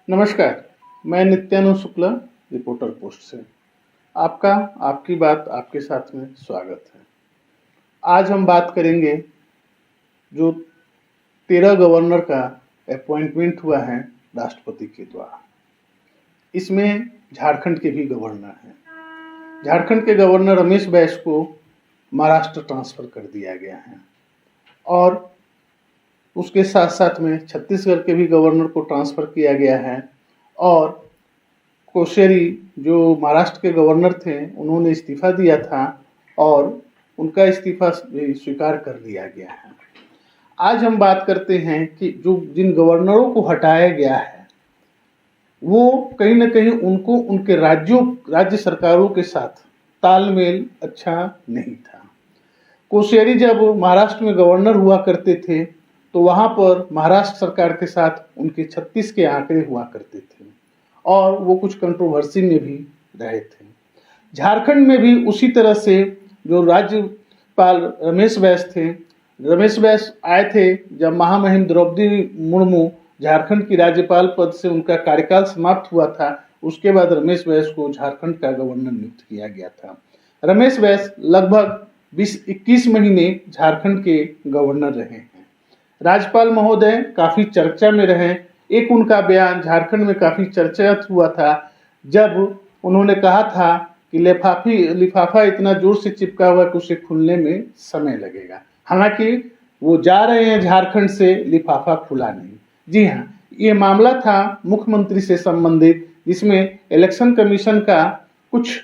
नमस्कार, मैं Nityanand Shukla, reporter post से आपका आपकी बात आपके साथ में स्वागत है। आज हम बात करेंगे जो 13 गवर्नर का अपॉइंटमेंट हुआ है राष्ट्रपति के द्वारा। इसमें झारखंड के भी गवर्नर हैं। झारखंड के गवर्नर रमेश बैस को महाराष्ट्र ट्रांसफ़र कर दिया गया है और उसके साथ साथ में छत्तीसगढ़ के भी गवर्नर को ट्रांसफ़र किया गया है और कोश्यारी जो महाराष्ट्र के गवर्नर थे उन्होंने इस्तीफ़ा दिया था और उनका इस्तीफ़ा स्वीकार कर लिया गया है। आज हम बात करते हैं कि जो जिन गवर्नरों को हटाया गया है वो कहीं ना कहीं उनको उनके राज्य सरकारों के साथ तालमेल अच्छा नहीं था। कोश्यारी जब महाराष्ट्र में गवर्नर हुआ करते थे तो वहाँ पर महाराष्ट्र सरकार के साथ उनके 36 के आंकड़े हुआ करते थे और वो कुछ कंट्रोवर्सी में भी रहे थे। झारखंड में भी उसी तरह से जो राज्यपाल रमेश बैस थे, रमेश बैस आए थे जब महामहिम द्रौपदी मुर्मू झारखंड की राज्यपाल पद से उनका कार्यकाल समाप्त हुआ था। उसके बाद रमेश बैस को झारखंड का गवर्नर नियुक्त किया गया था। रमेश बैस लगभग 20-21 महीने झारखंड के गवर्नर रहे हैं। राज्यपाल महोदय काफ़ी चर्चा में रहे। एक उनका बयान झारखंड में काफ़ी चर्चित हुआ था जब उन्होंने कहा था कि लिफाफा इतना जोर से चिपका हुआ कि उसे खुलने में समय लगेगा। हालांकि वो जा रहे हैं झारखंड से, लिफाफा खुला नहीं। जी हाँ, ये मामला था मुख्यमंत्री से संबंधित जिसमें इलेक्शन कमीशन का कुछ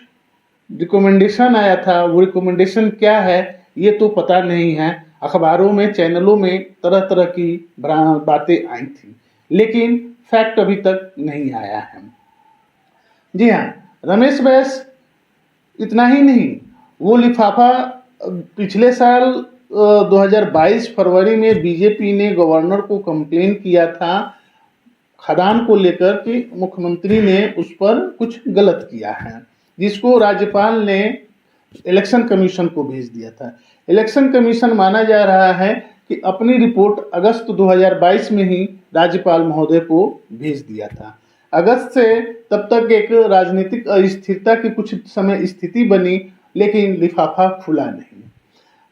रिकमेंडेशन आया था। वो रिकमेंडेशन क्या है ये तो पता नहीं है। अखबारों में, चैनलों में तरह तरह की बातें आई थी लेकिन फैक्ट अभी तक नहीं आया है। जी हाँ, रमेश बैस इतना ही नहीं, वो लिफाफा पिछले साल 2022 फरवरी में बीजेपी ने गवर्नर को कंप्लेन किया था खदान को लेकर कि मुख्यमंत्री ने उस पर कुछ गलत किया है, जिसको राज्यपाल ने इलेक्शन कमीशन को भेज दिया था। इलेक्शन कमीशन माना जा रहा है कि अपनी रिपोर्ट अगस्त 2022 में ही राज्यपाल महोदय को भेज दिया था। अगस्त से तब तक एक राजनीतिक अस्थिरता की कुछ समय स्थिति बनी लेकिन लिफाफा खुला नहीं।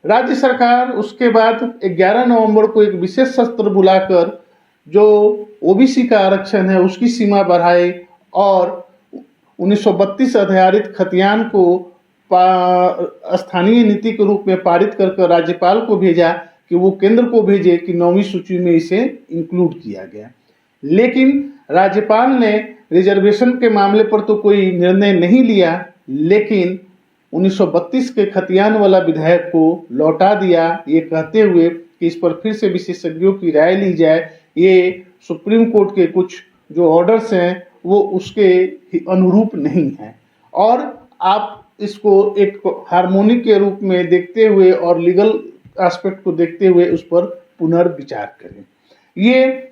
राज्य सरकार उसके बाद 11 नवंबर को एक विशेष सत्र बुलाकर जो ओबीसी का आरक्षण है उसकी सीमा बढ़ाई और 1932 आधारित खतियान को स्थानीय नीति के रूप में पारित कर राज्यपाल को भेजा कि वो केंद्र को भेजे कि 9वीं सूची में इसे इंक्लूड किया गया। लेकिन राज्यपाल ने रिजर्वेशन के मामले पर तो कोई निर्णय नहीं लिया लेकिन 1932 के खतियान वाला विधेयक को लौटा दिया, ये कहते हुए कि इस पर फिर से विशेषज्ञों की राय ली जाए। ये सुप्रीम कोर्ट के कुछ जो ऑर्डर्स हैं वो उसके अनुरूप नहीं हैं और आप इसको एक हार्मोनी के रूप में देखते हुए और लीगल एस्पेक्ट को देखते हुए उस पर पुनर्विचार करें। ये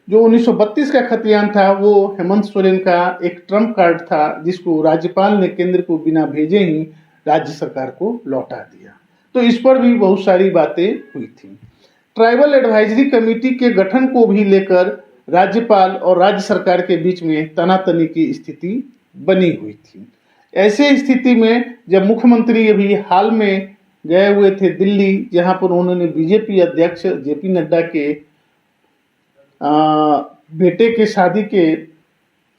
जो 1932 का खतियान था वो हेमंत सोरेन का एक ट्रम्प कार्ड था जिसको राज्यपाल ने केंद्र को बिना भेजे ही राज्य सरकार को लौटा दिया। तो इस पर भी बहुत सारी बातें हुई थी। ट्राइबल एडवाइजरी कमेटी के गठन को भी लेकर राज्यपाल और राज्य सरकार के बीच में तनातनी की स्थिति बनी हुई थी। ऐसे स्थिति में जब मुख्यमंत्री अभी हाल में गए हुए थे दिल्ली, जहां पर उन्होंने बीजेपी अध्यक्ष जेपी नड्डा के बेटे के शादी के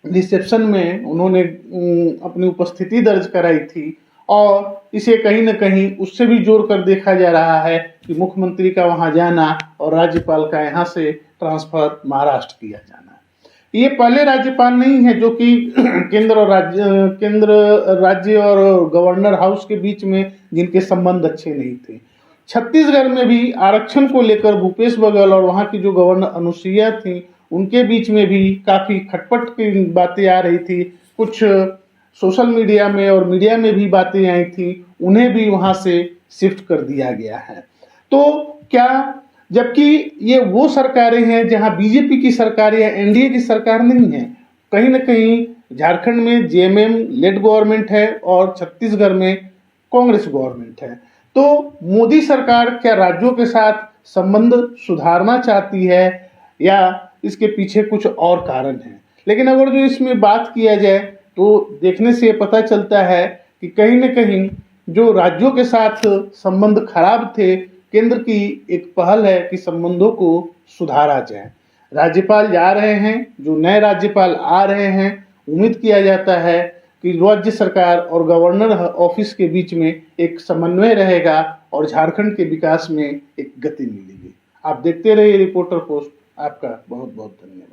रिसेप्शन में उन्होंने अपनी उपस्थिति दर्ज कराई थी और इसे कहीं न कहीं उससे भी जोड़ कर देखा जा रहा है कि मुख्यमंत्री का वहां जाना और राज्यपाल का यहाँ से ट्रांसफर महाराष्ट्र किया जाना। ये पहले राज्यपाल नहीं है जो कि केंद्र राज्य और गवर्नर हाउस के बीच में जिनके संबंध अच्छे नहीं थे। छत्तीसगढ़ में भी आरक्षण को लेकर भूपेश बघेल और वहाँ की जो गवर्नर अनुसुईया थी उनके बीच में भी काफ़ी खटपट की बातें आ रही थी। कुछ सोशल मीडिया में और मीडिया में भी बातें आई थी, उन्हें भी वहाँ से शिफ्ट कर दिया गया है। तो क्या, जबकि ये वो सरकारें हैं जहाँ बीजेपी की सरकार या एनडीए की सरकार नहीं है। कहीं ना कहीं झारखंड में जेएमएम लेड गवर्नमेंट है और छत्तीसगढ़ में कांग्रेस गवर्नमेंट है। तो मोदी सरकार क्या राज्यों के साथ संबंध सुधारना चाहती है या इसके पीछे कुछ और कारण है? लेकिन अगर जो इसमें बात किया जाए तो देखने से ये पता चलता है कि कहीं न कहीं जो राज्यों के साथ संबंध खराब थे, केंद्र की एक पहल है कि संबंधों को सुधारा जाए। राज्यपाल जा रहे हैं, जो नए राज्यपाल आ रहे हैं, उम्मीद किया जाता है कि राज्य सरकार और गवर्नर ऑफिस के बीच में एक समन्वय रहेगा और झारखंड के विकास में एक गति मिलेगी। आप देखते रहिए रिपोर्टर पोस्ट। आपका बहुत बहुत धन्यवाद।